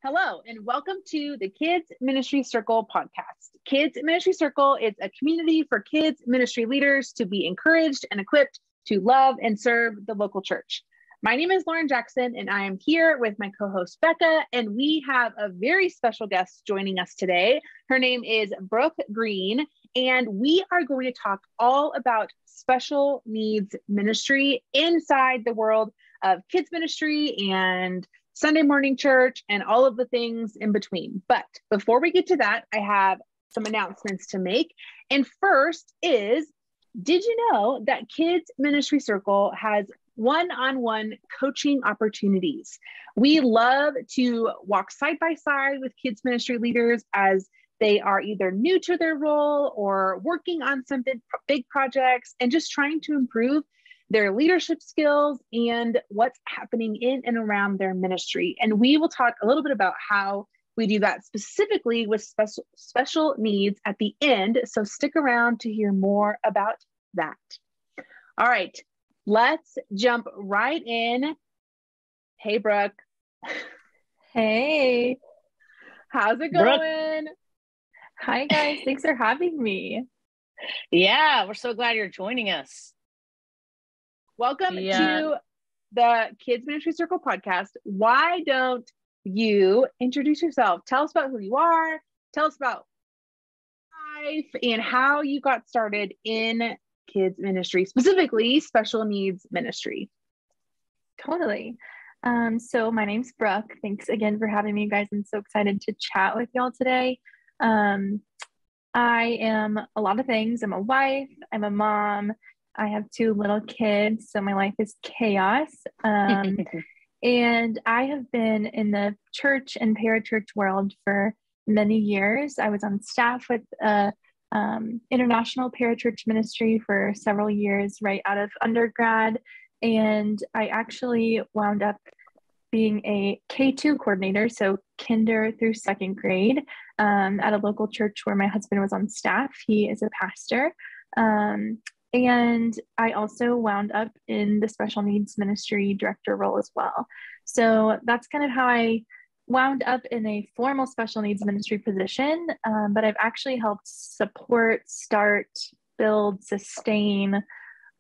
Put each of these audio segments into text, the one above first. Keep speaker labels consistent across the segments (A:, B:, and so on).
A: Hello, and welcome to the Kids Ministry Circle podcast. Kids Ministry Circle is a community for kids ministry leaders to be encouraged and equipped to love and serve the local church. My name is Lauren Jackson, and I am here with my co-host Becca, and we have a very special guest joining us today. Her name is Brooke Green, and we are going to talk all about special needs ministry inside the world of kids ministry and Sunday morning church and all of the things in between. But before we get to that, I have some announcements to make. And first is, did you know that Kids Ministry Circle has one-on-one coaching opportunities? We love to walk side by side with kids ministry leaders as they are either new to their role or working on some big projects and just trying to improve their leadership skills and what's happening in and around their ministry. And we will talk a little bit about how we do that specifically with special needs at the end. So stick around to hear more about that. All right, let's jump right in. Hey, Brooke.
B: Hey.
A: How's it
C: Brooke.
A: going?
B: Hi, guys. Thanks for having me.
C: Yeah, we're so glad you're joining us.
A: Welcome to the Kids Ministry Circle podcast. Why don't you introduce yourself? Tell us about who you are. Tell us about life and how you got started in kids ministry, specifically special needs ministry.
B: Totally. So my name's Brooke. Thanks again for having me, guys. I'm so excited to chat with y'all today. I am a lot of things. I'm a wife. I'm a mom. I have 2 little kids, so my life is chaos. And I have been in the church and parachurch world for many years. I was on staff with international parachurch ministry for several years right out of undergrad. And I actually wound up being a K-2 coordinator, so kinder through 2nd grade, at a local church where my husband was on staff. He is a pastor. And I also wound up in the special needs ministry director role as well. So that's kind of how I wound up in a formal special needs ministry position. But I've actually helped support, start, build, sustain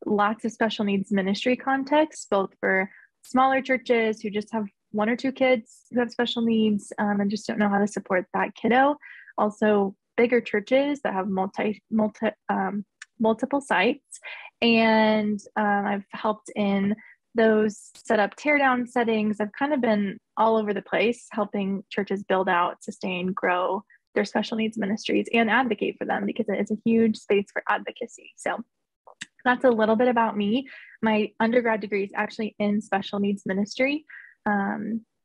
B: lots of special needs ministry contexts, both for smaller churches who just have 1 or 2 kids who have special needs and just don't know how to support that kiddo. Also, bigger churches that have multiple sites, and I've helped in those set up teardown settings. I've kind of been all over the place helping churches build out, sustain, grow their special needs ministries and advocate for them because it's a huge space for advocacy. So that's a little bit about me. My undergrad degree is actually in special needs ministry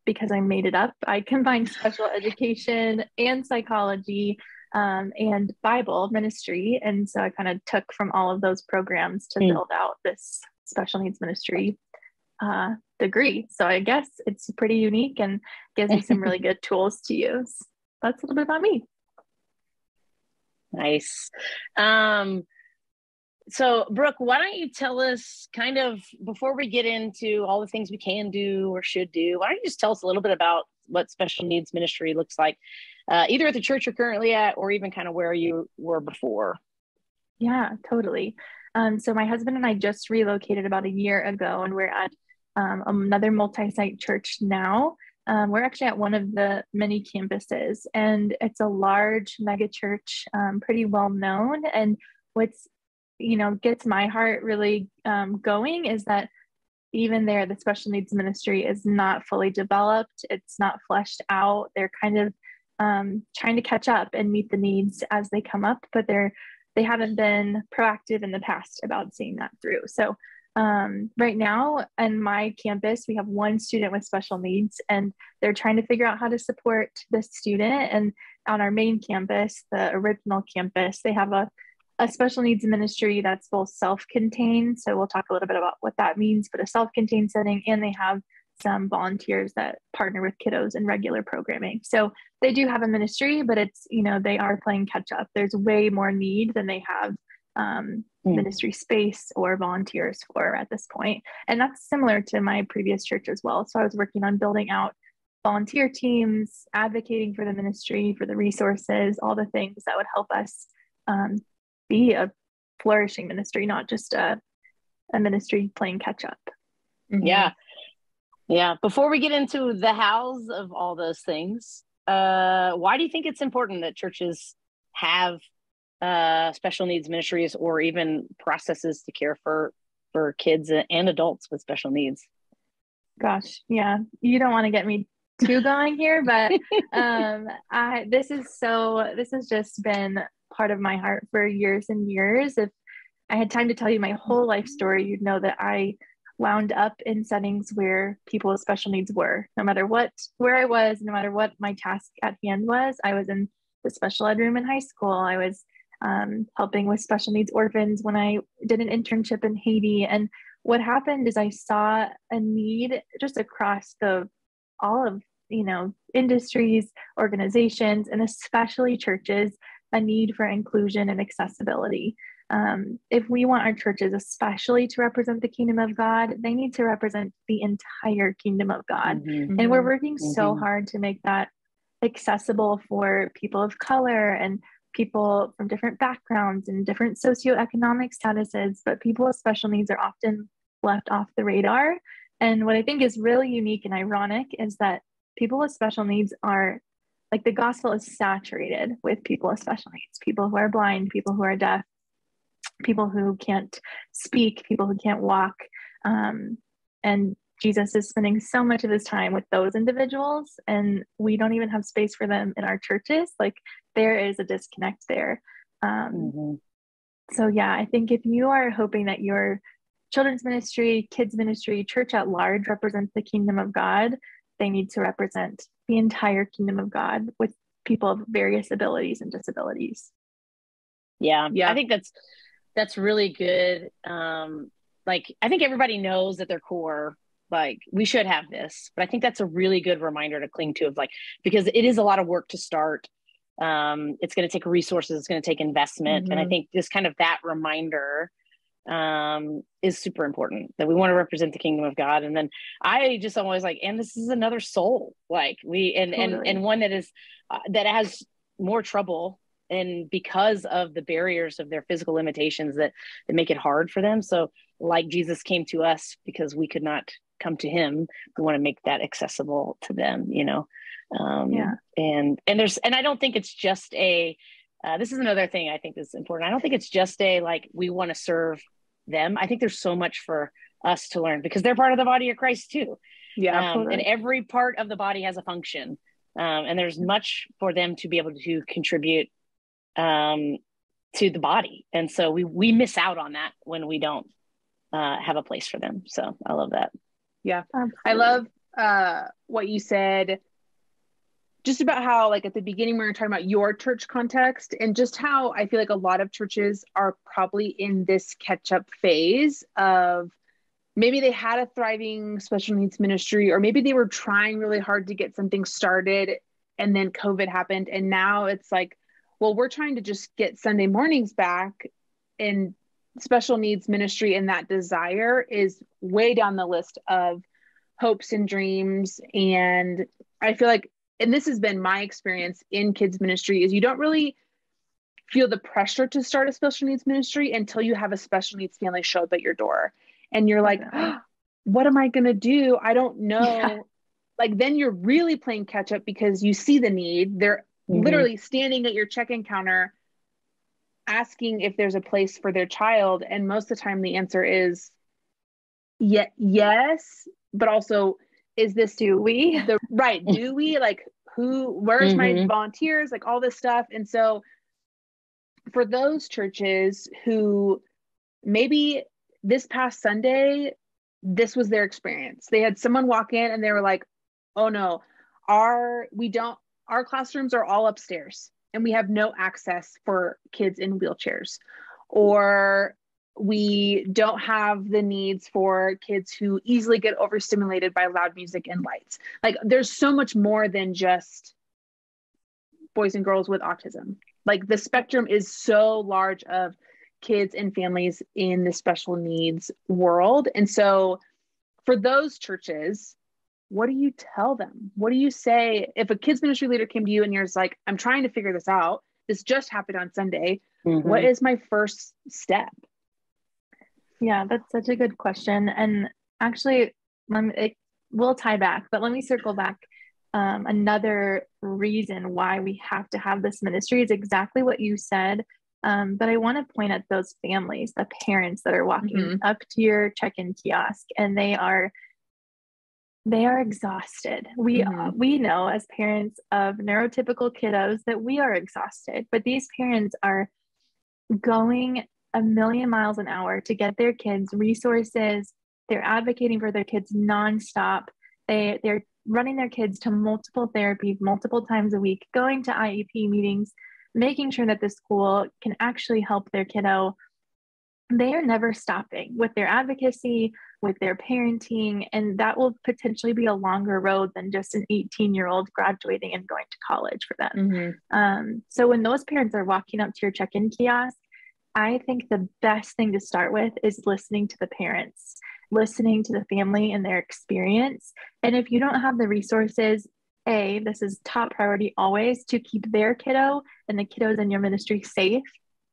B: because I made it up. I combined special education and psychology and Bible ministry. And so I kind of took from all of those programs to build out this special needs ministry degree. So I guess it's pretty unique and gives me some really good tools to use. That's a little bit about me.
C: Nice. So Brooke, why don't you tell us kind of, before we get into all the things we can do or should do, why don't you just tell us a little bit about what special needs ministry looks like, either at the church you're currently at or even kind of where you were before?
B: Yeah, totally. So my husband and I just relocated about a year ago, and we're at another multi-site church now. We're actually at one of the many campuses, and it's a large mega church, pretty well known. And what's gets my heart really going is that even there, the special needs ministry is not fully developed. It's not fleshed out. They're kind of trying to catch up and meet the needs as they come up, but they haven't been proactive in the past about seeing that through. So right now on my campus, we have 1 student with special needs, and they're trying to figure out how to support this student. And on our main campus, the original campus, they have a special needs ministry that's both self-contained. So we'll talk a little bit about what that means, but a self-contained setting, and they have some volunteers that partner with kiddos in regular programming. So they do have a ministry, but it's, they are playing catch up. There's way more need than they have ministry space or volunteers for at this point. And that's similar to my previous church as well. So I was working on building out volunteer teams, advocating for the ministry, for the resources, all the things that would help us be a flourishing ministry, not just a ministry playing catch up.
C: Mm-hmm. Yeah. Before we get into the hows of all those things, why do you think it's important that churches have special needs ministries or even processes to care for kids and adults with special needs?
B: Gosh, yeah, you don't want to get me too going here, but this has just been part of my heart for years and years. If I had time to tell you my whole life story, you'd know that I wound up in settings where people with special needs were. No matter where I was, no matter what my task at hand was, I was in the special ed room in high school. I was helping with special needs orphans when I did an internship in Haiti. And what happened is I saw a need just across all of, industries, organizations, and especially churches, a need for inclusion and accessibility. If we want our churches, especially to represent the kingdom of God, they need to represent the entire kingdom of God.
C: Mm-hmm.
B: And we're working so hard to make that accessible for people of color and people from different backgrounds and different socioeconomic statuses, but people with special needs are often left off the radar. And what I think is really unique and ironic is that people with special needs are like, the gospel is saturated with people with special needs, people who are blind, people who are deaf, people who can't speak, people who can't walk. And Jesus is spending so much of his time with those individuals, and we don't even have space for them in our churches. Like, there is a disconnect there. So yeah, I think if you are hoping that your children's ministry, kids ministry, church at large represents the kingdom of God, they need to represent the entire kingdom of God with people of various abilities and disabilities.
C: Yeah. I think that's really good. Like, I think everybody knows at their core, like, we should have this, but I think that's a really good reminder to cling to, of like, because it is a lot of work to start. It's going to take resources, it's going to take investment. And I think just kind of that reminder is super important, that we want to represent the kingdom of God. And then I just always like, and this is another soul, like and one that is that has more trouble, and because of the barriers of their physical limitations that make it hard for them. So like Jesus came to us because we could not come to him, we want to make that accessible to them, and I don't think it's just this is another thing I think is important. I don't think it's just like, we want to serve them. I think there's so much for us to learn, because they're part of the body of Christ too. And every part of the body has a function. And there's much for them to be able to contribute to the body. And so we miss out on that when we don't have a place for them. So I love that.
A: Yeah. I love what you said just about how, like, at the beginning, we were talking about your church context, and just how I feel like a lot of churches are probably in this catch-up phase of, maybe they had a thriving special needs ministry, or maybe they were trying really hard to get something started and then COVID happened. And now it's like, well, we're trying to just get Sunday mornings back, and special needs ministry and that desire is way down the list of hopes and dreams. And I feel like, and this has been my experience in kids ministry, is you don't really feel the pressure to start a special needs ministry until you have a special needs family show up at your door. And you're like, what am I going to do? I don't know. Yeah. Like, then you're really playing catch up, because you see the need. They're literally standing at your check-in counter asking if there's a place for their child. And most of the time the answer is yes, but also, is this, do we? Do we? Like, where's my volunteers? Like, all this stuff. And so for those churches who maybe this past Sunday, this was their experience. They had someone walk in and they were like, oh no, our classrooms are all upstairs and we have no access for kids in wheelchairs, or we don't have the needs for kids who easily get overstimulated by loud music and lights. Like, there's so much more than just boys and girls with autism. Like, the spectrum is so large of kids and families in the special needs world. And so for those churches, what do you tell them? What do you say if a kids ministry leader came to you and you're just like, I'm trying to figure this out. This just happened on Sunday. What is my first step?
B: Yeah, that's such a good question. And actually, it will tie back, but let me circle back. Another reason why we have to have this ministry is exactly what you said. But I want to point at those families, the parents that are walking up to your check-in kiosk, and they are exhausted. We know as parents of neurotypical kiddos that we are exhausted, but these parents are going a million miles an hour to get their kids resources. They're advocating for their kids nonstop. They're running their kids to multiple therapies multiple times a week, going to IEP meetings, making sure that the school can actually help their kiddo. They are never stopping with their advocacy, with their parenting, and that will potentially be a longer road than just an 18-year-old graduating and going to college for them. So when those parents are walking up to your check-in kiosk, I think the best thing to start with is listening to the parents, listening to the family and their experience. And if you don't have the resources, this is top priority always, to keep their kiddo and the kiddos in your ministry safe,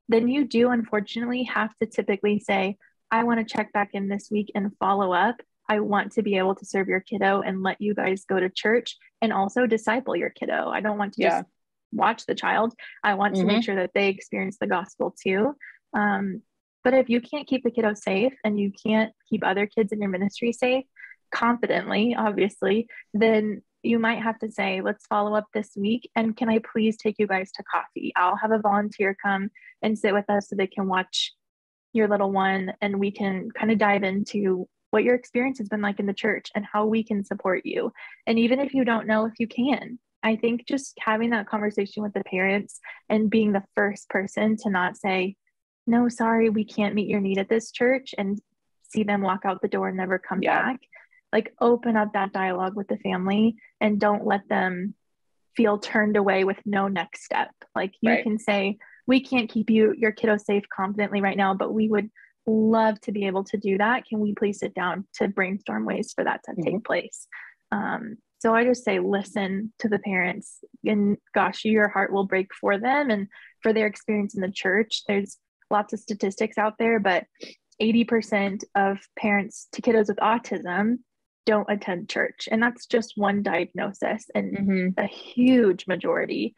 B: then you do unfortunately have to typically say, I want to check back in this week and follow up. I want to be able to serve your kiddo and let you guys go to church and also disciple your kiddo. I don't want to just watch the child. I want to make sure that they experience the gospel too. But if you can't keep the kiddo safe and you can't keep other kids in your ministry safe confidently, obviously, then you might have to say, let's follow up this week. And can I please take you guys to coffee? I'll have a volunteer come and sit with us so they can watch your little one. And we can kind of dive into what your experience has been like in the church and how we can support you. And even if you don't know if you can, I think just having that conversation with the parents and being the first person to not say, no, sorry, we can't meet your need at this church, and see them walk out the door and never come back. Like, open up that dialogue with the family and don't let them feel turned away with no next step. Like, you can say, we can't keep your kiddo safe confidently right now, but we would love to be able to do that. Can we please sit down to brainstorm ways for that to take place? So I just say, listen to the parents, and gosh, your heart will break for them and for their experience in the church. There's lots of statistics out there, but 80% of parents to kiddos with autism don't attend church. And that's just one diagnosis and a huge majority.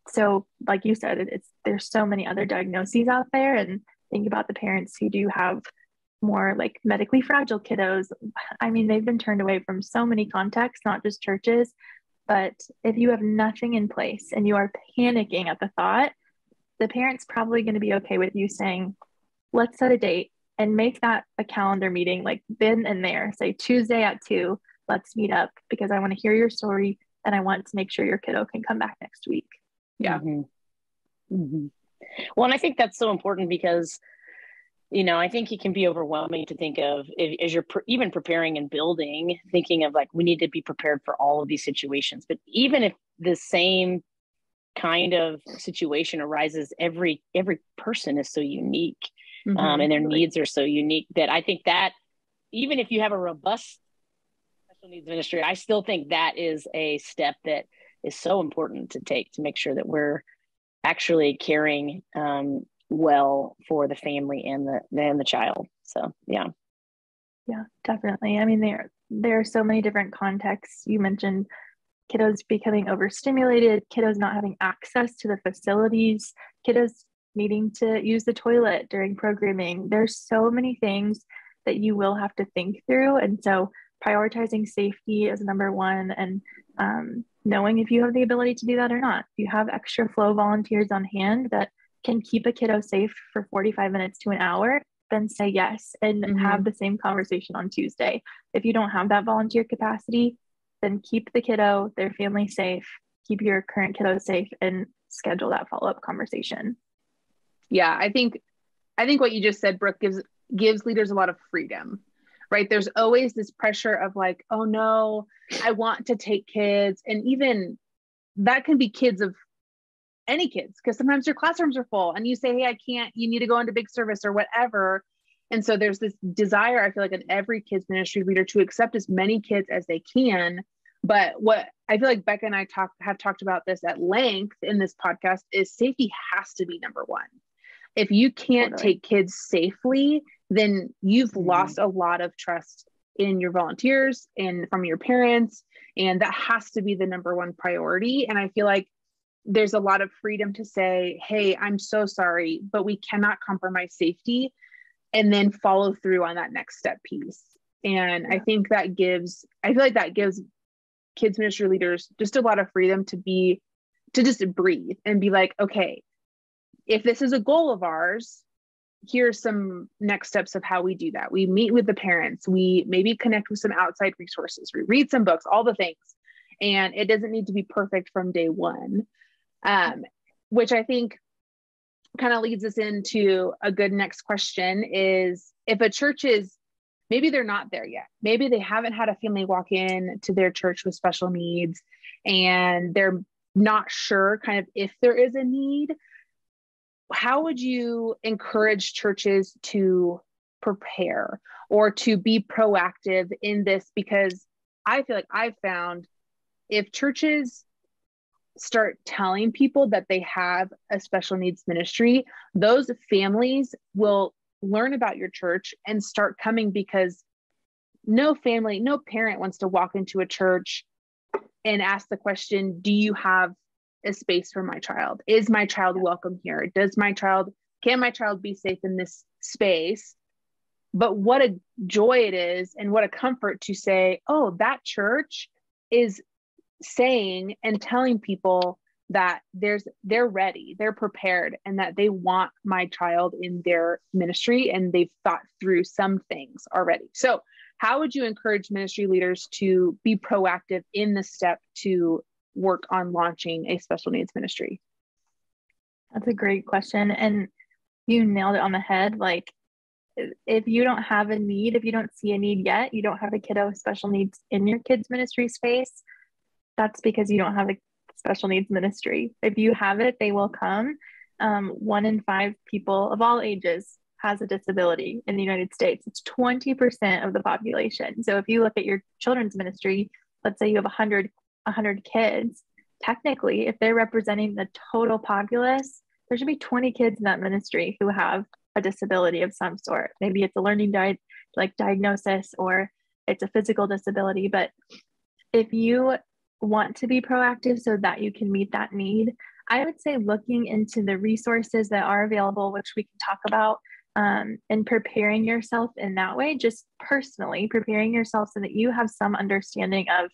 B: So like you said, there's so many other diagnoses out there, and think about the parents who do have more like medically fragile kiddos. I mean, they've been turned away from so many contexts, not just churches, but if you have nothing in place and you are panicking at the thought, the parent's probably going to be okay with you saying, let's set a date and make that a calendar meeting, like then and there. Say Tuesday at 2, let's meet up because I want to hear your story and I want to make sure your kiddo can come back next week.
A: Yeah.
C: Well, and I think that's so important because, I think it can be overwhelming to think of as you're even preparing and building, thinking of like, we need to be prepared for all of these situations. But even if the same kind of situation arises, every person is so unique, and their needs are so unique that I think that even if you have a robust special needs ministry, I still think that is a step that is so important to take to make sure that we're actually caring well for the family and the child. So yeah,
B: definitely. I mean, there are so many different contexts. You mentioned kiddos becoming overstimulated, kiddos not having access to the facilities, kiddos needing to use the toilet during programming. There's so many things that you will have to think through. And so prioritizing safety is number one, and knowing if you have the ability to do that or not. If you have extra flow volunteers on hand that can keep a kiddo safe for 45 minutes to an hour, then say yes and have the same conversation on Tuesday. If you don't have that volunteer capacity, then keep the kiddo, their family safe, keep your current kiddo safe, and schedule that follow-up conversation.
A: Yeah, I think what you just said, Brooke, gives leaders a lot of freedom, right? There's always this pressure of like, oh no, I want to take kids. And even that can be kids of any kids, because sometimes your classrooms are full and you say, hey, I can't, you need to go into big service or whatever. And so there's this desire, I feel like, in every kids ministry leader to accept as many kids as they can. But what I feel like Becca and I have talked about this at length in this podcast is safety has to be number one. If you can't take kids safely, then you've lost a lot of trust in your volunteers and from your parents. And that has to be the number one priority. And I feel like there's a lot of freedom to say, hey, I'm so sorry, but we cannot compromise safety, and then follow through on that next step piece. And I think I feel like that gives kids ministry leaders just a lot of freedom to just breathe and be like, okay, if this is a goal of ours, here's some next steps of how we do that. We meet with the parents, we maybe connect with some outside resources, we read some books, all the things. And it doesn't need to be perfect from day one. Which I think kind of leads us into a good next question is, if a church is, maybe they're not there yet, maybe they haven't had a family walk in to their church with special needs, and they're not sure kind of if there is a need, how would you encourage churches to prepare or to be proactive in this? Because I feel like I've found if churches start telling people that they have a special needs ministry, those families will learn about your church and start coming, because no parent wants to walk into a church and ask the question, do you have a space for my child? Is my child welcome here? Can my child be safe in this space? But what a joy it is, and what a comfort to say, oh, that church is saying and telling people that they're ready, they're prepared, and that they want my child in their ministry, and they've thought through some things already. So how would you encourage ministry leaders to be proactive in the step to work on launching a special needs ministry?
B: That's a great question. And you nailed it on the head. Like, if you don't have a need, if you don't see a need yet, you don't have a kiddo with special needs in your kids ministry space, that's because you don't have a special needs ministry. If you have it, they will come. 1 in 5 people of all ages has a disability in the United States. It's 20% of the population. So if you look at your children's ministry, let's say you have 100 kids, technically, if they're representing the total populace, there should be 20 kids in that ministry who have a disability of some sort. Maybe it's a learning diagnosis, or it's a physical disability. But if you want to be proactive so that you can meet that need, I would say looking into the resources that are available, which we can talk about, and preparing yourself in that way, just personally preparing yourself so that you have some understanding of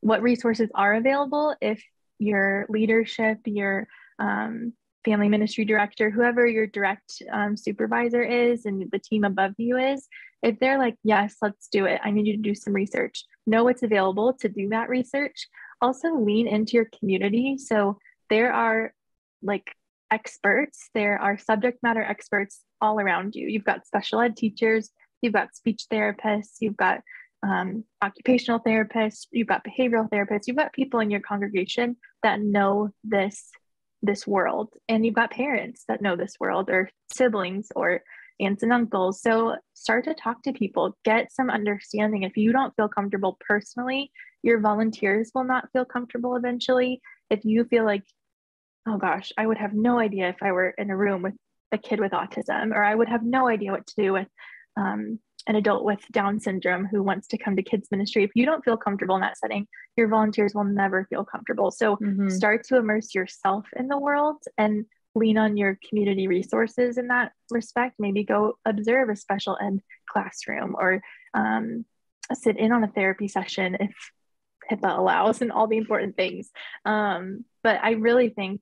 B: what resources are available. If your leadership, your family ministry director, whoever your direct supervisor is, and the team above you is, if they're like, yes, let's do it, I need you to do some research, know what's available to do that research. Also lean into your community. So there are experts, there are subject matter experts all around you. You've got special ed teachers, you've got speech therapists, you've got occupational therapists, you've got behavioral therapists, you've got people in your congregation that know this world, and you've got parents that know this world, or siblings, or aunts and uncles. So start to talk to people, get some understanding. If you don't feel comfortable personally, your volunteers will not feel comfortable eventually. If you feel like, oh gosh, I would have no idea if I were in a room with a kid with autism, or I would have no idea what to do with an adult with Down syndrome who wants to come to kids ministry. If you don't feel comfortable in that setting, your volunteers will never feel comfortable. So start to immerse yourself in the world and lean on your community resources in that respect. Maybe go observe a special ed classroom, or sit in on a therapy session if HIPAA allows, and all the important things. But I really think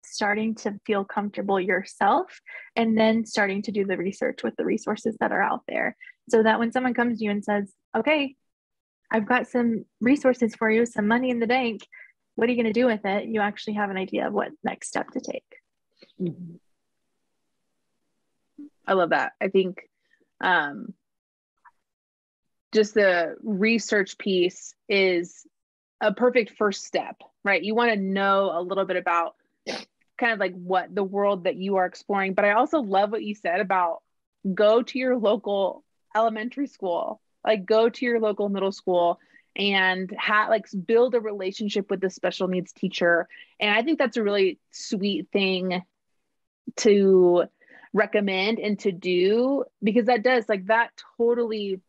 B: starting to feel comfortable yourself, and then starting to do the research with the resources that are out there, so that when someone comes to you and says, okay, I've got some resources for you, some money in the bank, what are you going to do with it? You actually have an idea of what next step to take.
A: I love that. I think just the research piece is a perfect first step, right? You want to know a little bit about kind of like what the world that you are exploring. But I also love what you said about go to your local elementary school, like go to your local middle school and like build a relationship with the special needs teacher. And I think that's a really sweet thing to recommend and to do, because that totally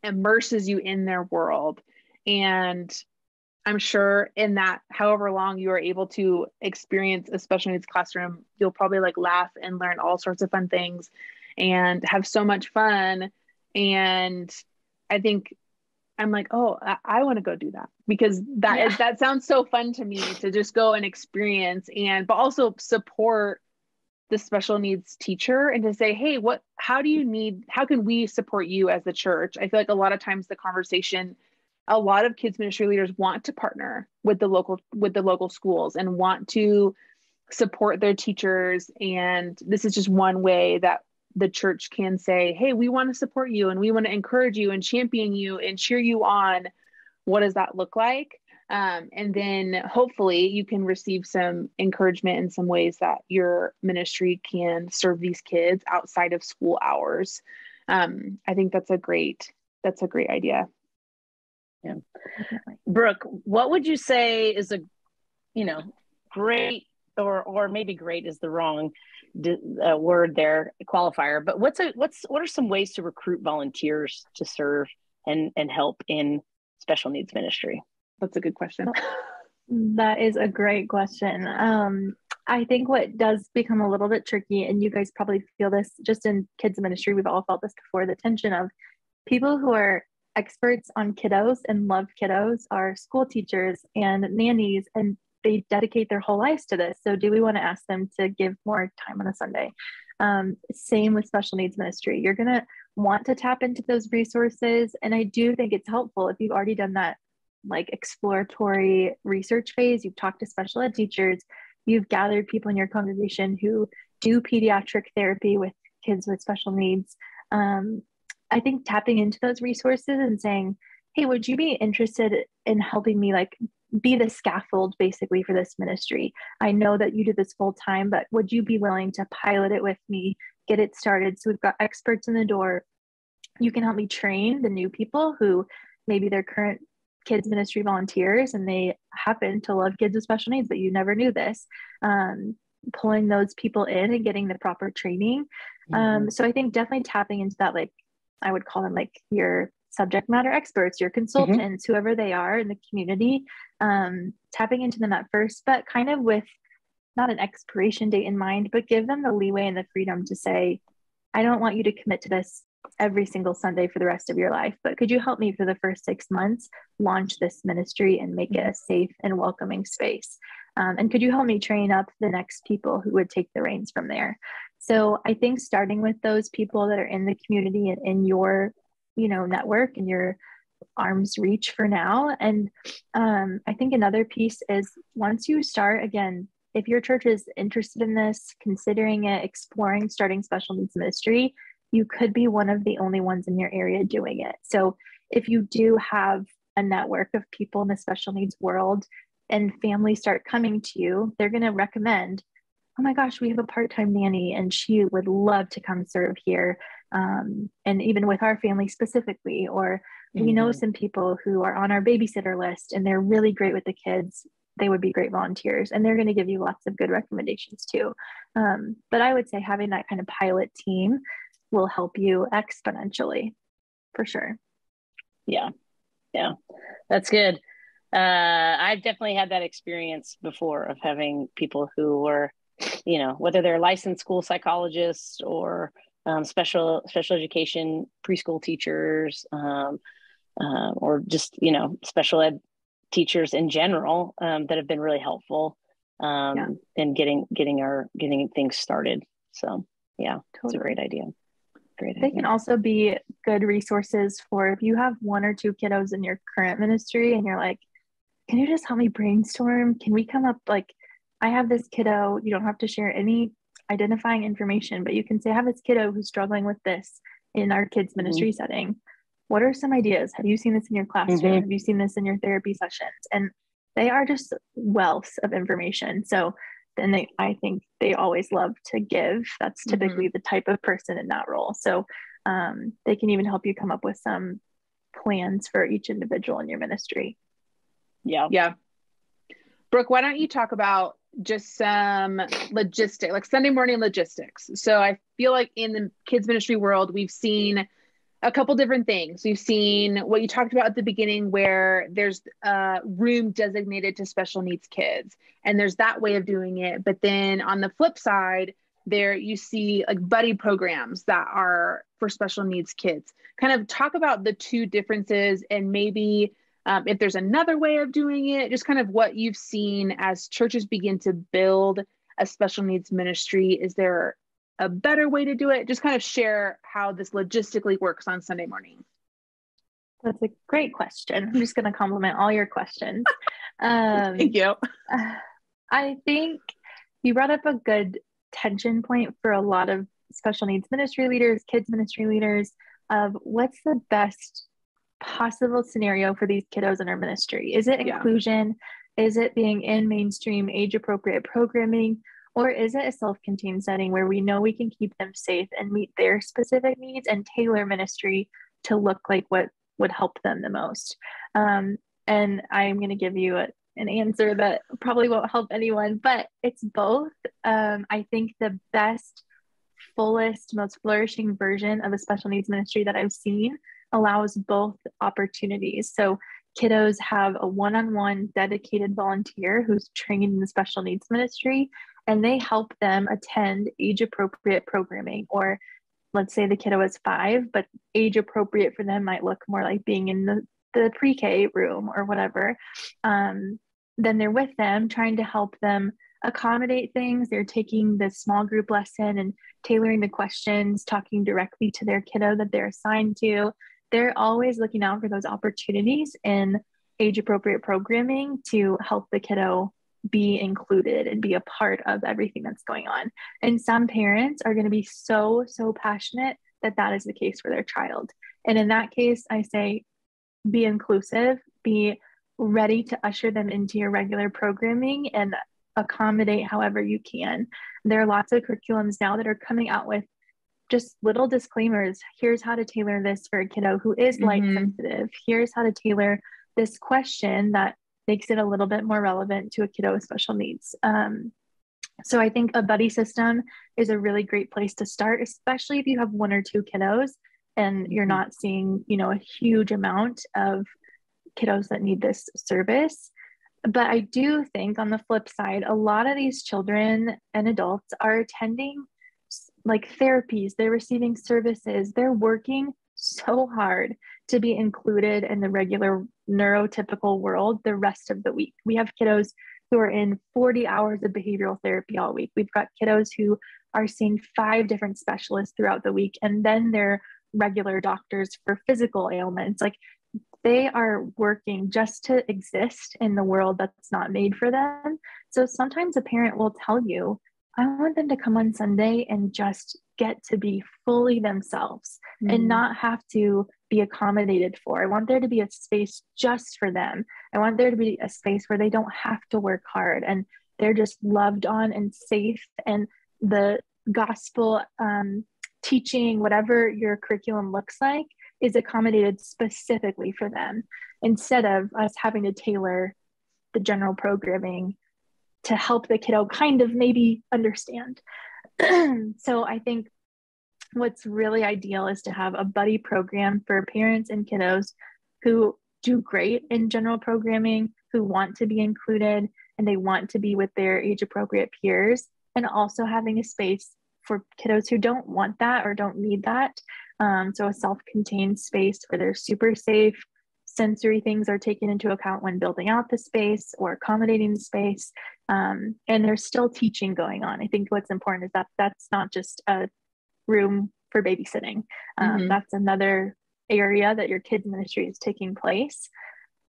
A: immerses you in their world. And I'm sure in that, however long you are able to experience a special needs classroom, you'll probably like laugh and learn all sorts of fun things and have so much fun. And I think I'm like, oh, I want to go do that, because that sounds so fun to me, to just go and experience, but also support the special needs teacher and to say, hey, how can we support you as the church? I feel like a lot of times the conversation, a lot of kids ministry leaders want to partner with the local schools and want to support their teachers. And this is just one way that the church can say, hey, we want to support you and we want to encourage you and champion you and cheer you on. What does that look like? And then hopefully you can receive some encouragement in some ways that your ministry can serve these kids outside of school hours. I think that's a great idea.
C: Yeah. Brooke, what would you say is a, great, or maybe great is the wrong word there, qualifier, but what are some ways to recruit volunteers to serve and help in special needs ministry?
A: That's a good question.
B: That is a great question. I think what does become a little bit tricky, and you guys probably feel this just in kids ministry, we've all felt this before, the tension of people who are experts on kiddos and love kiddos are school teachers and nannies, and they dedicate their whole lives to this. So do we want to ask them to give more time on a Sunday? Same with special needs ministry. You're going to want to tap into those resources. And I do think it's helpful if you've already done that like exploratory research phase, you've talked to special ed teachers, you've gathered people in your congregation who do pediatric therapy with kids with special needs. I think tapping into those resources and saying, hey, would you be interested in helping me like be the scaffold basically for this ministry? I know that you do this full time, but would you be willing to pilot it with me, get it started? So we've got experts in the door. You can help me train the new people who maybe they're current kids ministry volunteers and they happen to love kids with special needs, but you never knew this. Pulling those people in and getting the proper training. So I think definitely tapping into that, like I would call them like your subject matter experts, your consultants, whoever they are in the community, tapping into them at first, but kind of with not an expiration date in mind, but give them the leeway and the freedom to say, I don't want you to commit to this every single Sunday for the rest of your life, but could you help me for the first 6 months launch this ministry and make it a safe and welcoming space? And could you help me train up the next people who would take the reins from there? So I think starting with those people that are in the community and in your, network and your arm's reach for now. And I think another piece is once you start, again, if your church is interested in this, considering it, exploring starting special needs ministry, you could be one of the only ones in your area doing it. So if you do have a network of people in the special needs world and families start coming to you, they're going to recommend, oh my gosh, we have a part-time nanny and she would love to come serve here. And even with our family specifically, or we know some people who are on our babysitter list and they're really great with the kids. They would be great volunteers and they're going to give you lots of good recommendations too. But I would say having that kind of pilot team will help you exponentially for sure.
C: Yeah. That's good. I've definitely had that experience before of having people who were, whether they're licensed school psychologists or special education preschool teachers, or just, special ed teachers in general, that have been really helpful in getting things started. So yeah, totally. It's a great idea.
B: They can also be good resources for if you have 1 or 2 kiddos in your current ministry and you're like, can you just help me brainstorm? Can we come up, like, I have this kiddo, you don't have to share any identifying information, but you can say, I have this kiddo who's struggling with this in our kids ministry setting. What are some ideas? Have you seen this in your classroom? Have you seen this in your therapy sessions? And they are just wealth of information. So and I think they always love to give. That's typically the type of person in that role. So they can even help you come up with some plans for each individual in your ministry.
A: Yeah. Brooke, why don't you talk about just some logistics, like Sunday morning logistics? So I feel like in the kids ministry world, we've seen a couple different things. We've seen what you talked about at the beginning, where there's a room designated to special needs kids, and there's that way of doing it. But then on the flip side, there you see like buddy programs that are for special needs kids. Kind of talk about the two differences, and maybe if there's another way of doing it, just kind of what you've seen as churches begin to build a special needs ministry. Is there a better way to do it? Just kind of share how this logistically works on Sunday morning.
B: That's a great question. I'm just going to compliment all your questions.
A: Thank you.
B: I think you brought up a good tension point for a lot of special needs ministry leaders, kids ministry leaders, of what's the best possible scenario for these kiddos in our ministry. Is it inclusion? Is it being in mainstream age appropriate programming? Or is it a self-contained setting where we know we can keep them safe and meet their specific needs and tailor ministry to look like what would help them the most? And I'm going to give you an answer that probably won't help anyone, but it's both. I think the best, fullest, most flourishing version of a special needs ministry that I've seen allows both opportunities. So kiddos have a one-on-one dedicated volunteer who's trained in the special needs ministry, and they help them attend age-appropriate programming. Or let's say the kiddo is 5, but age-appropriate for them might look more like being in the pre-K room or whatever. Then they're with them, trying to help them accommodate things. They're taking the small group lesson and tailoring the questions, talking directly to their kiddo that they're assigned to. They're always looking out for those opportunities in age-appropriate programming to help the kiddo be included and be a part of everything that's going on. And some parents are going to be so passionate that that is the case for their child. And in that case, I say, be inclusive, be ready to usher them into your regular programming and accommodate however you can. There are lots of curriculums now that are coming out with just little disclaimers. Here's how to tailor this for a kiddo who is light sensitive. Here's how to tailor this question that makes it a little bit more relevant to a kiddo with special needs. So I think a buddy system is a really great place to start, especially if you have 1 or 2 kiddos and you're not seeing, a huge amount of kiddos that need this service. But I do think on the flip side, a lot of these children and adults are attending like therapies, they're receiving services, they're working so hard to be included in the regular neurotypical world the rest of the week. We have kiddos who are in 40 hours of behavioral therapy all week. We've got kiddos who are seeing 5 different specialists throughout the week, and then they're regular doctors for physical ailments. Like, they are working just to exist in the world that's not made for them. So sometimes a parent will tell you, I want them to come on Sunday and just get to be fully themselves and not have to be accommodated for. I want there to be a space just for them. I want there to be a space where they don't have to work hard and they're just loved on and safe. And the gospel teaching, whatever your curriculum looks like, is accommodated specifically for them, instead of us having to tailor the general programming to help the kiddo kind of maybe understand. So I think what's really ideal is to have a buddy program for parents and kiddos who do great in general programming, who want to be included, and they want to be with their age appropriate peers, and also having a space for kiddos who don't want that or don't need that. So a self-contained space where they're super safe, sensory things are taken into account when building out the space or accommodating the space. And there's still teaching going on. I think what's important is that that's not just a room for babysitting. That's another area that your kids ministry is taking place.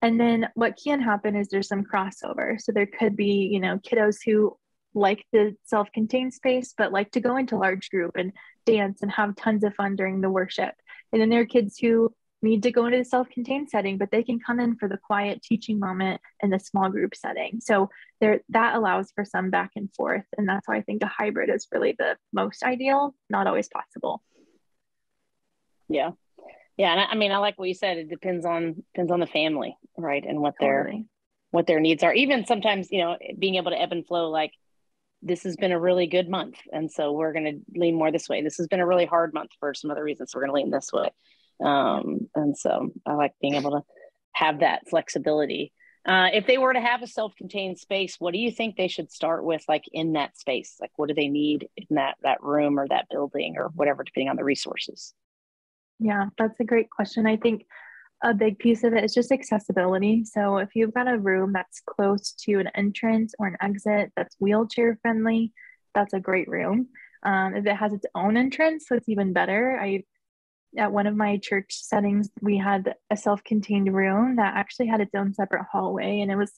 B: And then what can happen is there's some crossover. So there could be, kiddos who like the self-contained space, but like to go into large group and dance and have tons of fun during the worship. And then there are kids who need to go into the self-contained setting, but they can come in for the quiet teaching moment in the small group setting. So that allows for some back and forth. And that's why I think a hybrid is really the most ideal, not always possible.
C: Yeah. Yeah. And I mean, I like what you said. It depends on the family, right? And what their needs are. Even sometimes, being able to ebb and flow, like, this has been a really good month, and so we're going to lean more this way. This has been a really hard month for some other reasons, so we're going to lean this way. And so I like being able to have that flexibility. If they were to have a self-contained space, what do you think they should start with, like, in that space? Like, what do they need in that room or that building or whatever, depending on the resources?
B: Yeah, that's a great question. I think a big piece of it is just accessibility. So if you've got a room that's close to an entrance or an exit that's wheelchair friendly, that's a great room. If it has its own entrance, so it's even better. At one of my church settings, we had a self-contained room that actually had its own separate hallway, and it was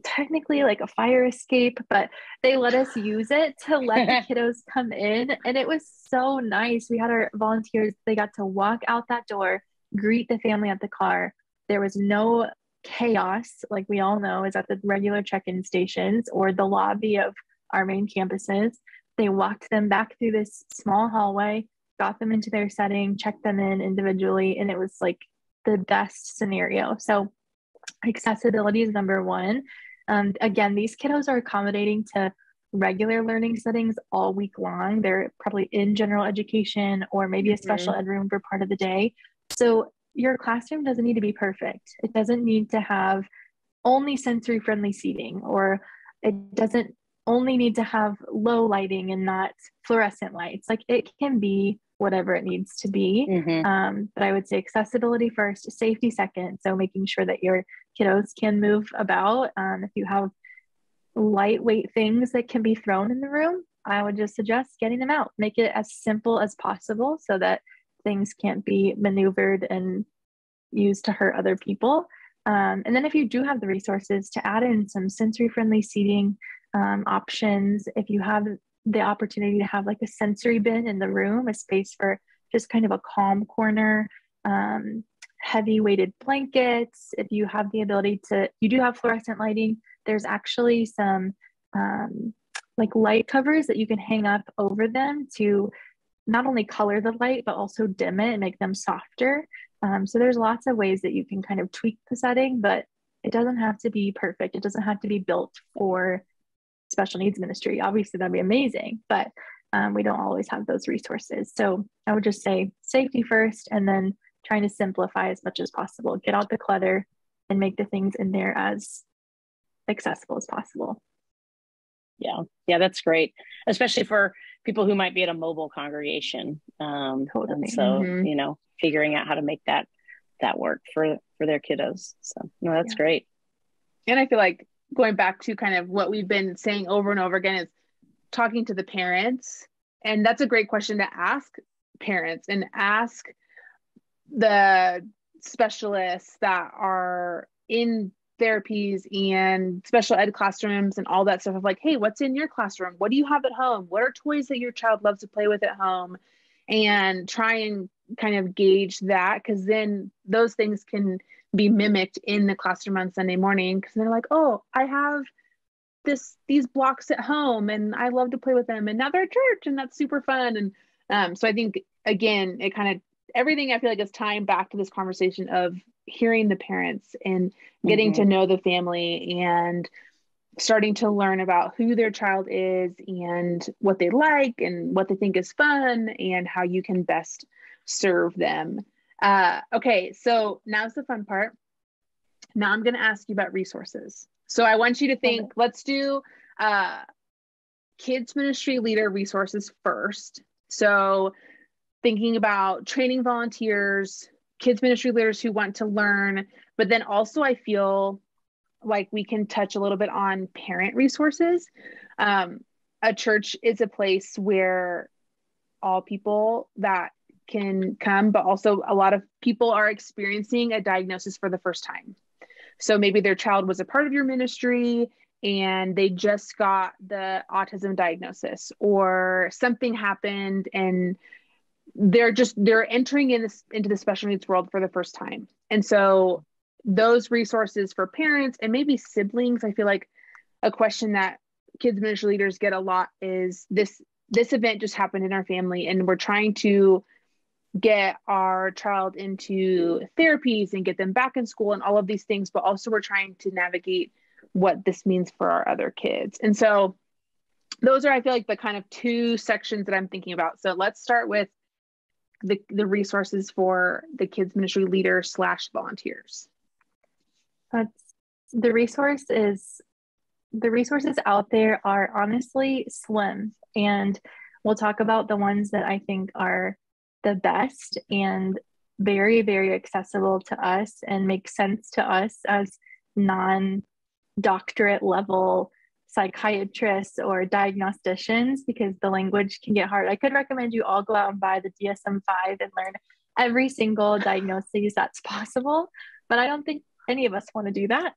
B: technically like a fire escape, but they let us use it to let the kiddos come in, and it was so nice. We had our volunteers, they got to walk out that door, greet the family at the car. There was no chaos, like we all know is at the regular check-in stations or the lobby of our main campuses. They walked them back through this small hallway, got them into their setting, checked them in individually, and it was like the best scenario. So accessibility is number one. Again, these kiddos are accommodating to regular learning settings all week long. They're probably in general education or maybe a special ed room for part of the day. So your classroom doesn't need to be perfect. It doesn't need to have only sensory friendly seating, or it doesn't only need to have low lighting and not fluorescent lights. Like, it can be whatever it needs to be. But I would say accessibility first, safety second. So making sure that your kiddos can move about. If you have lightweight things that can be thrown in the room, I would just suggest getting them out. Make it as simple as possible so that things can't be maneuvered and used to hurt other people. And then if you do have the resources, to add in some sensory friendly seating options. If you have the opportunity to have like a sensory bin in the room, a space for just kind of a calm corner, heavy weighted blankets. If you have the ability to, you do have fluorescent lighting, there's actually some like light covers that you can hang up over them to not only color the light, but also dim it and make them softer. So there's lots of ways that you can kind of tweak the setting, but it doesn't have to be perfect. It doesn't have to be built for special needs ministry. Obviously, that'd be amazing, but we don't always have those resources. So I would just say safety first, and then trying to simplify as much as possible. Get out the clutter and make the things in there as accessible as possible.
C: Yeah, that's great, especially for people who might be at a mobile congregation.
B: Totally.
C: And so, figuring out how to make that work for their kiddos. So, no, that's great.
A: And I feel like going back to kind of what we've been saying over and over again is talking to the parents. And that's a great question to ask parents and ask the specialists that are in therapies and special ed classrooms and all that stuff of like, hey, what's in your classroom? What do you have at home? What are toys that your child loves to play with at home? And try and kind of gauge that, because then those things can be mimicked in the classroom on Sunday morning, because they're like, oh, I have these blocks at home and I love to play with them, and now they're at church and that's super fun. And so I think, again, it kind of, everything I feel like is tying back to this conversation of hearing the parents and getting to know the family and starting to learn about who their child is and what they like and what they think is fun and how you can best serve them. Okay, so now's the fun part. Now I'm going to ask you about resources. So I want you to think, let's do kids ministry leader resources first. So thinking about training volunteers, kids ministry leaders who want to learn, but then also I feel like we can touch a little bit on parent resources. A church is a place where all people that can come, but also a lot of people are experiencing a diagnosis for the first time. So maybe their child was a part of your ministry and they just got the autism diagnosis, or something happened and they're entering into the special needs world for the first time. And so those resources for parents and maybe siblings, I feel like a question that kids ministry leaders get a lot is this event just happened in our family, and we're trying to get our child into therapies and get them back in school and all of these things, but also we're trying to navigate what this means for our other kids. And so those are, I feel like, the kind of two sections that I'm thinking about. So let's start with the resources for the kids ministry leaders / volunteers.
B: The resources out there are honestly slim, and we'll talk about the ones that I think are the best and very, very accessible to us and make sense to us as non-doctorate level psychiatrists or diagnosticians, because the language can get hard. I could recommend you all go out and buy the DSM-5 and learn every single diagnosis that's possible, but I don't think any of us want to do that.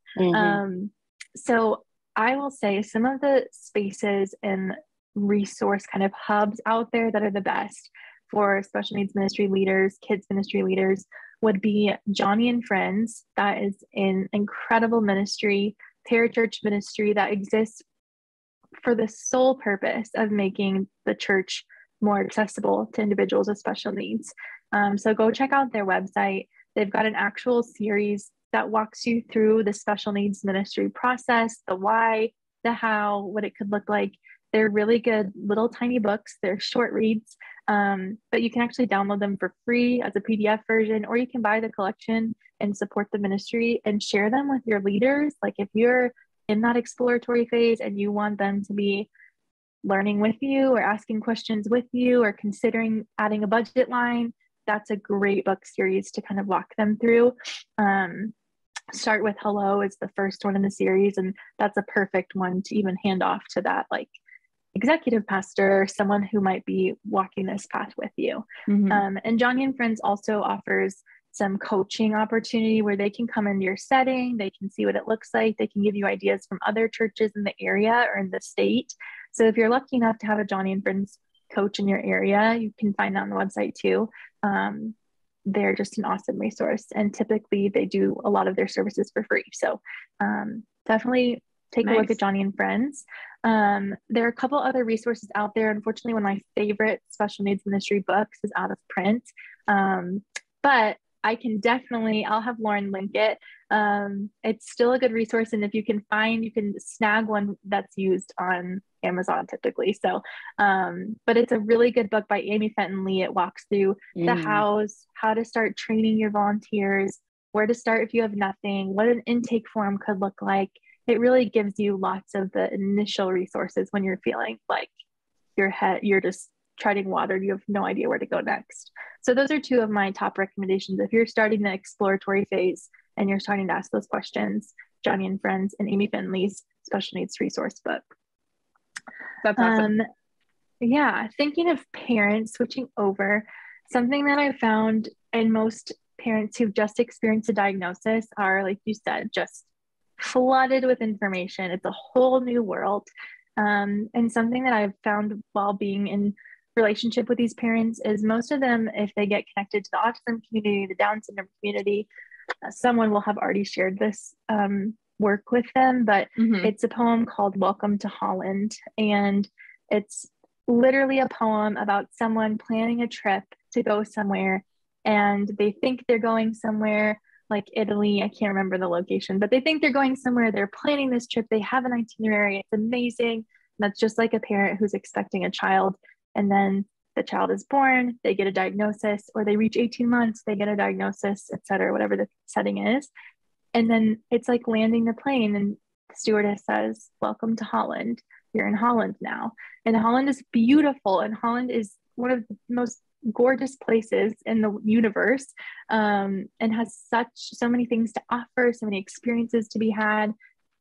B: So I will say some of the spaces and resource kind of hubs out there that are the best for special needs ministry leaders, kids ministry leaders, would be Johnny and Friends. That is an incredible ministry, parachurch ministry that exists for the sole purpose of making the church more accessible to individuals with special needs. So go check out their website. They've got an actual series that walks you through the special needs ministry process, the why, the how, what it could look like. They're really good little tiny books. They're short reads, but you can actually download them for free as a PDF version, or you can buy the collection and support the ministry and share them with your leaders. Like if you're in that exploratory phase and you want them to be learning with you or asking questions with you or considering adding a budget line, that's a great book series to kind of walk them through. Start with Hello is the first one in the series, and that's a perfect one to even hand off to that like executive pastor or someone who might be walking this path with you. And Johnny and Friends also offers some coaching opportunity where they can come into your setting, they can see what it looks like, they can give you ideas from other churches in the area or in the state. So if you're lucky enough to have a Johnny and Friends coach in your area, you can find that on the website too. They're just an awesome resource, and typically they do a lot of their services for free. So definitely take a look at Johnny and Friends. There are a couple other resources out there. Unfortunately, one of my favorite special needs ministry books is out of print, but I can I'll have Lauren link it. It's still a good resource, and if you can snag one that's used on Amazon typically. So, but it's a really good book by Amy Fenton Lee. It walks through the hows, how to start training your volunteers, where to start if you have nothing, what an intake form could look like. It really gives you lots of the initial resources when you're feeling like you're just treading water. You have no idea where to go next. So those are two of my top recommendations. If you're starting the exploratory phase and you're starting to ask those questions, Johnny and Friends and Amy Fenton Lee's special needs resource book.
A: That's awesome.
B: Yeah, thinking of parents switching over, something that I found in most parents who've just experienced a diagnosis are, like you said, just flooded with information. It's a whole new world. And something that I've found while being in relationship with these parents is most of them, if they get connected to the autism community, the Down syndrome community, someone will have already shared this work with them, but it's a poem called Welcome to Holland. And it's literally a poem about someone planning a trip to go somewhere, and they think they're going somewhere like Italy. I can't remember the location, but they think they're going somewhere. They're planning this trip. They have an itinerary. It's amazing. And that's just like a parent who's expecting a child, and then the child is born, they get a diagnosis, or they reach 18 months, they get a diagnosis, etc., whatever the setting is. And then it's like landing the plane, and the stewardess says, "Welcome to Holland. You're in Holland now." And Holland is beautiful, and Holland is one of the most gorgeous places in the universe, and has so many things to offer, so many experiences to be had,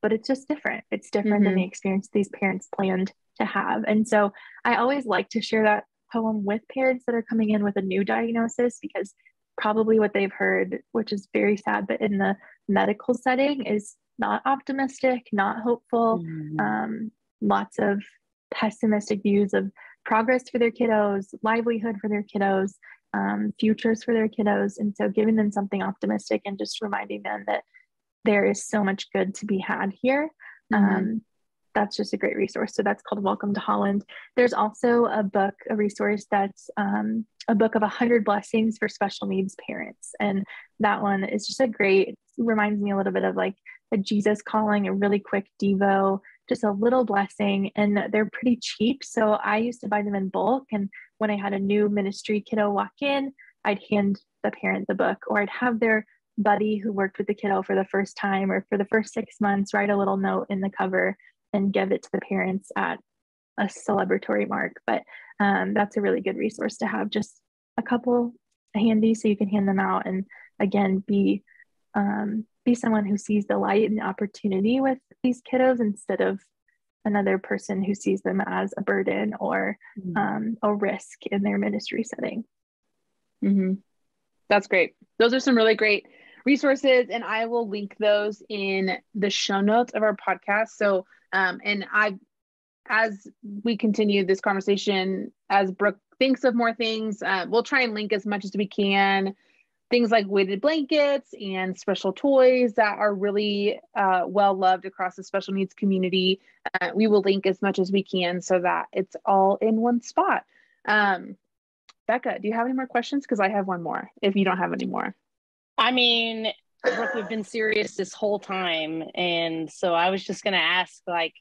B: but it's just different. It's different than the experience these parents planned to have. And so I always like to share that poem with parents that are coming in with a new diagnosis, because probably what they've heard, which is very sad, but in the medical setting, is not optimistic, not hopeful, lots of pessimistic views of progress for their kiddos, livelihood for their kiddos, futures for their kiddos. And so giving them something optimistic and just reminding them that there is so much good to be had here. That's just a great resource. So that's called Welcome to Holland. There's also a resource that's a book of 100 blessings for special needs parents. And that one is just reminds me a little bit of like a Jesus calling, a really quick Devo, just a little blessing. And they're pretty cheap. So I used to buy them in bulk. And when I had a new ministry kiddo walk in, I'd hand the parent the book, or I'd have their buddy who worked with the kiddo for the first time or for the first 6 months write a little note in the cover and give it to the parents at a celebratory mark. But that's a really good resource to have, just a couple handy so you can hand them out. And again, be someone who sees the light and the opportunity with these kiddos instead of another person who sees them as a burden or a risk in their ministry setting.
A: That's great. Those are some really great resources, and I will link those in the show notes of our podcast. So, as we continue this conversation, as Brooke thinks of more things, we'll try and link as much as we can. Things like weighted blankets and special toys that are really well loved across the special needs community. We will link as much as we can so that it's all in one spot. Becca, do you have any more questions? Because I have one more, if you don't have any more.
C: I mean, Brooke, we've been serious this whole time. And so I was just going to ask, like,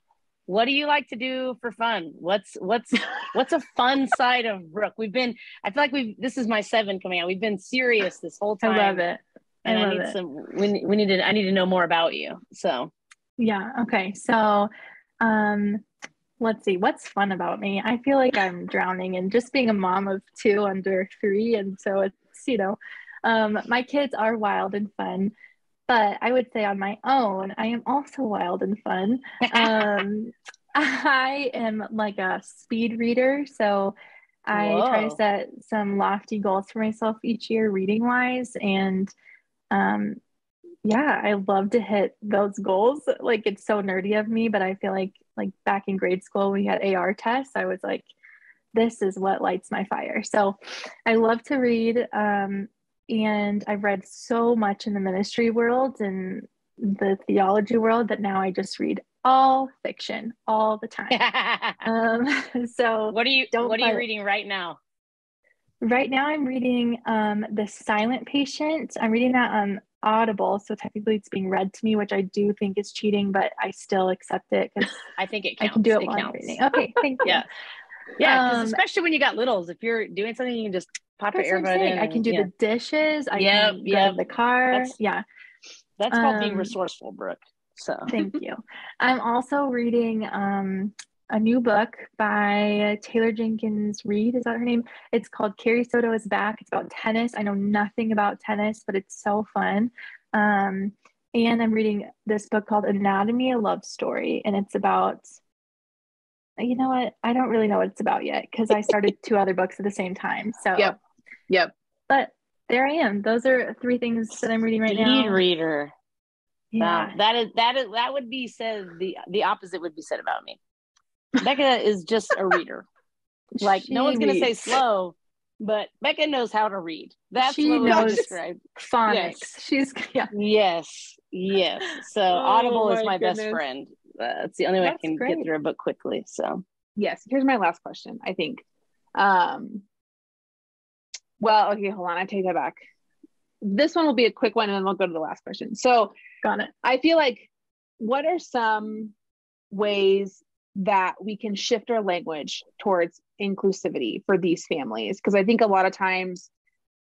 C: what do you like to do for fun? What's a fun side of Brooke? I feel like this is my 7 coming out. We've been serious this whole time.
B: I love it.
C: And I need to know more about you. So.
B: Yeah. Okay. So, let's see, what's fun about me? I feel like I'm drowning in just being a mom of 2 under 3. And so it's, my kids are wild and fun, but I would say on my own, I am also wild and fun. I am like a speed reader. So I try to set some lofty goals for myself each year reading wise. And I love to hit those goals. Like, it's so nerdy of me, but I feel like back in grade school, when we had AR tests, I was like, this is what lights my fire. So I love to read. And I've read so much in the ministry world and the theology world that now I just read all fiction all the time. So
C: what are you reading right now?
B: Right now I'm reading The Silent Patient. I'm reading that on Audible, so technically it's being read to me, which I do think is cheating, but I still accept it because
C: I think it counts.
B: I can do it while I'm reading. Okay, thank you.
C: Yeah, because especially when you got littles, if you're doing something, you can just pop your earbud in.
B: I can do the dishes. I can drive the car.
C: That's called being resourceful, Brooke. So
B: thank you. I'm also reading a new book by Taylor Jenkins Reid. Is that her name? It's called Carrie Soto is Back. It's about tennis. I know nothing about tennis, but it's so fun. And I'm reading this book called Anatomy, a Love Story. And it's about, you know what? I don't really know what it's about yet because I started 2 other books at the same time. So
A: Yep.
B: But there I am. Those are 3 things that I'm reading right now.
C: Speed reader.
B: Yeah.
C: That would be said. The opposite would be said about me. Becca is just a reader. Like, no one's going to say slow, but Becca knows how to read. That's
B: she
C: what
B: knows
C: describe
B: phonics.
C: Yes. Yes. So Audible is my best friend. It's the only way I can get through a book quickly. So
A: yes. Here's my last question, I think. Well, okay, hold on. I take that back. This one will be a quick one and then we'll go to the last question. So
B: got it.
A: I feel like, what are some ways that we can shift our language towards inclusivity for these families? Because I think a lot of times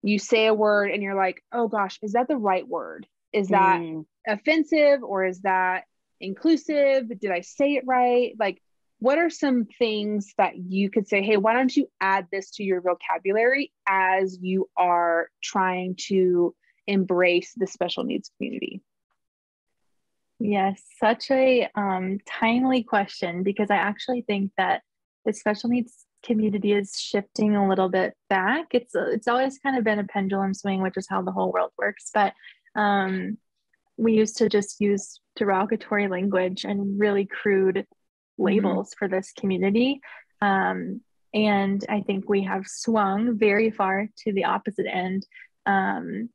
A: you say a word and you're like, oh gosh, is that the right word? Is that offensive or is that inclusive? Did I say it right? Like, what are some things that you could say, hey, why don't you add this to your vocabulary as you are trying to embrace the special needs community?
B: Yes, such a timely question, because I actually think that the special needs community is shifting a little bit back. It's always kind of been a pendulum swing, which is how the whole world works. But we used to just use derogatory language and really crude labels for this community. And I think we have swung very far to the opposite end. And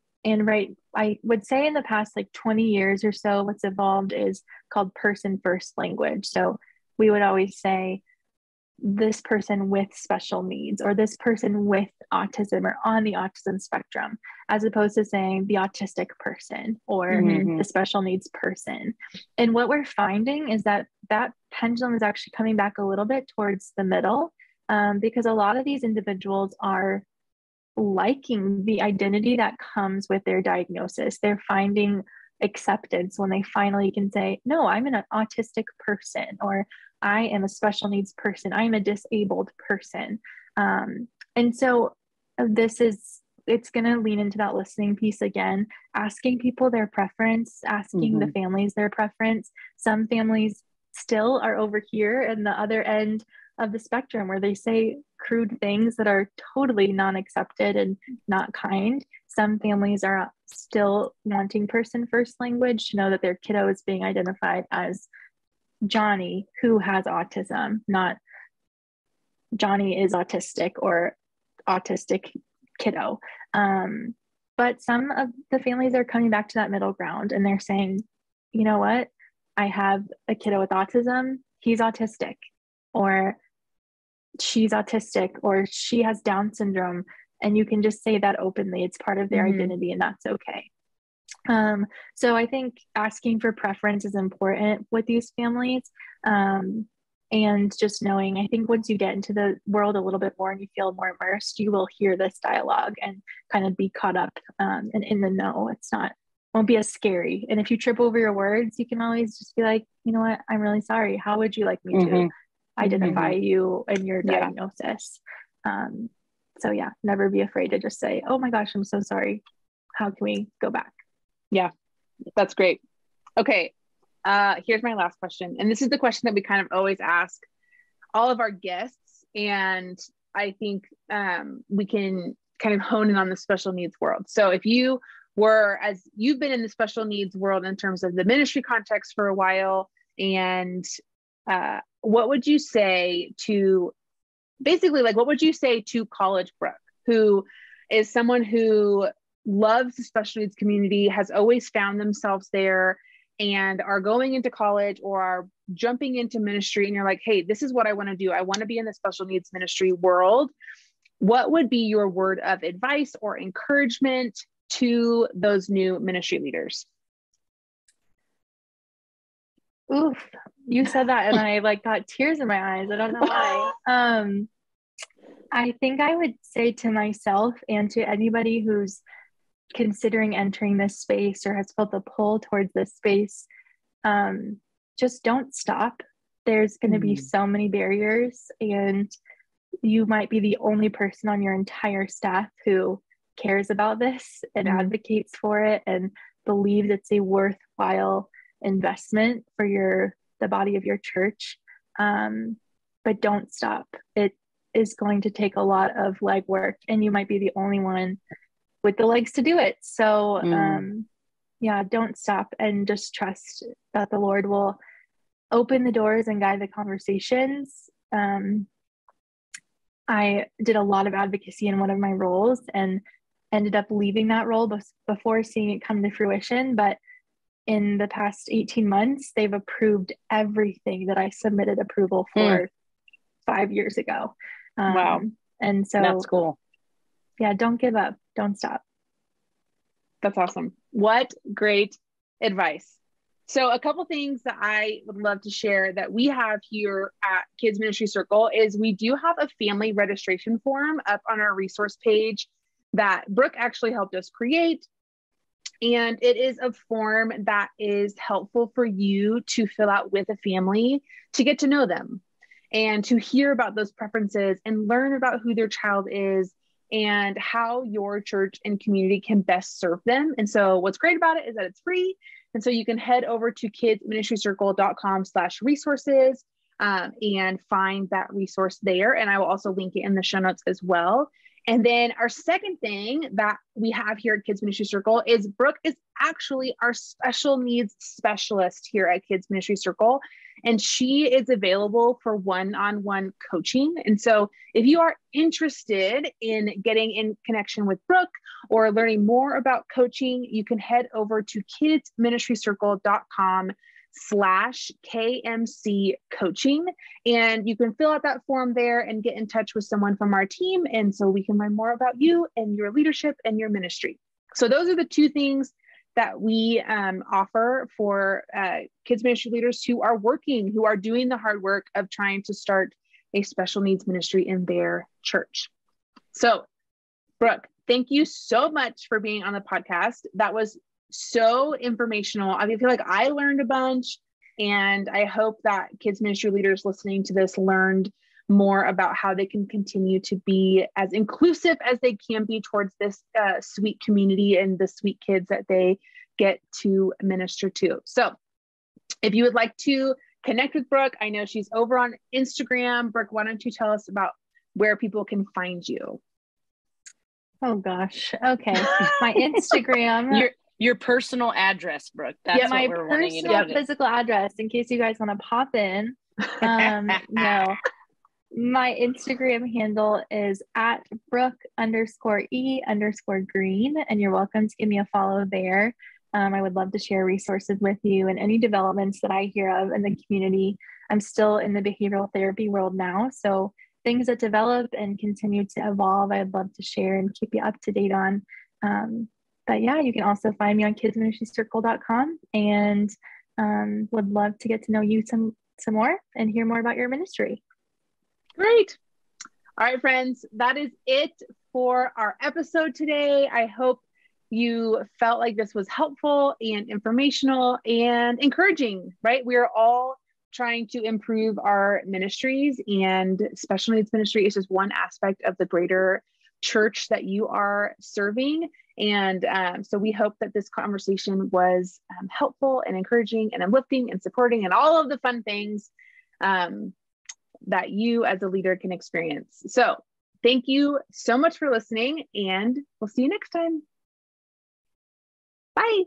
B: I would say in the past like 20 years or so, what's evolved is called person first language. So we would always say this person with special needs, or this person with autism or on the autism spectrum, as opposed to saying the autistic person or the special needs person. And what we're finding is that that pendulum is actually coming back a little bit towards the middle, because a lot of these individuals are liking the identity that comes with their diagnosis. They're finding acceptance when they finally can say, no, I'm an autistic person, or I am a special needs person, I'm a disabled person. And so it's going to lean into that listening piece again, asking people their preference, asking the families their preference. Some families still are over here in the other end of the spectrum where they say crude things that are totally non-accepted and not kind. Some families are still wanting person first language to know that their kiddo is being identified as Johnny who has autism, not Johnny is autistic or autistic kiddo. But some of the families are coming back to that middle ground and they're saying, you know what, I have a kiddo with autism, he's autistic, or she's autistic, or she has Down syndrome. And you can just say that openly. It's part of their identity, and that's okay. So I think asking for preference is important with these families. And just knowing, I think once you get into the world a little bit more and you feel more immersed, you will hear this dialogue and kind of be caught up and in the know. Won't be as scary. And if you trip over your words, you can always just be like, you know what, I'm really sorry. How would you like me to identify you and your diagnosis? So yeah, never be afraid to just say, oh my gosh, I'm so sorry. How can we go back?
A: Yeah, that's great. Okay. Here's my last question. And this is the question that we kind of always ask all of our guests. And I think we can kind of hone in on the special needs world. So if you as you've been in the special needs world in terms of the ministry context for a while, and what would you say to what would you say to college Brooke, who is someone who loves the special needs community, has always found themselves there, and are going into college or are jumping into ministry, and you're like, hey, this is what I want to do. I want to be in the special needs ministry world. What would be your word of advice or encouragement to those new ministry leaders?
B: Oof, you said that and I got tears in my eyes. I don't know why. I think I would say to myself and to anybody who's considering entering this space or has felt the pull towards this space, just don't stop. There's going to be so many barriers, and you might be the only person on your entire staff who cares about this and advocates for it and believes it's a worthwhile investment for the body of your church. But don't stop. It is going to take a lot of legwork, and you might be the only one with the legs to do it. So yeah, don't stop and just trust that the Lord will open the doors and guide the conversations. I did a lot of advocacy in one of my roles and ended up leaving that role before seeing it come to fruition. But in the past 18 months, they've approved everything that I submitted approval for 5 years ago.
A: Wow.
B: And so
C: that's cool.
B: Yeah, don't give up. Don't stop.
A: That's awesome. What great advice. So a couple things that I would love to share that we have here at Kids Ministry Circle is we do have a family registration form up on our resource page that Brooke actually helped us create. And it is a form that is helpful for you to fill out with a family to get to know them and to hear about those preferences and learn about who their child is and how your church and community can best serve them. And so what's great about it is that it's free. And so you can head over to kidsministrycircle.com/resources and find that resource there. And I will also link it in the show notes as well. And then our second thing that we have here at Kids Ministry Circle is Brooke is actually our special needs specialist here at Kids Ministry Circle. and she is available for one-on-one coaching. And so if you are interested in getting in connection with Brooke or learning more about coaching, you can head over to kidsministrycircle.com/KMC coaching. And you can fill out that form there and get in touch with someone from our team. And so we can learn more about you and your leadership and your ministry. So those are the two things that we offer for kids ministry leaders who are doing the hard work of trying to start a special needs ministry in their church. So, Brooke, thank you so much for being on the podcast. That was so informational. I feel like I learned a bunch, and I hope that kids ministry leaders listening to this learned more about how they can continue to be as inclusive as they can be towards this sweet community and the sweet kids that they get to minister to. So if you would like to connect with Brooke, I know she's over on Instagram. Brooke, why don't you tell us about where people can find you?
B: Oh gosh. Okay. My Instagram.
C: Your personal address, Brooke. That's
B: my
C: what we're wanting you to
B: personal physical address, in case you guys want to pop in. No. My Instagram handle is at Brooke_E_green, and you're welcome to give me a follow there. I would love to share resources with you and any developments that I hear of in the community. I'm still in the behavioral therapy world now, so things that develop and continue to evolve, I'd love to share and keep you up to date on. But yeah, you can also find me on kidsministrycircle.com, and would love to get to know you some more and hear more about your ministry.
A: Great. All right, friends, that is it for our episode today. I hope you felt like this was helpful and informational and encouraging, right? We are all trying to improve our ministries, and special needs ministry is just one aspect of the greater church that you are serving. And so we hope that this conversation was helpful and encouraging and uplifting and supporting and all of the fun things that you as a leader can experience. So thank you so much for listening, and we'll see you next time. Bye.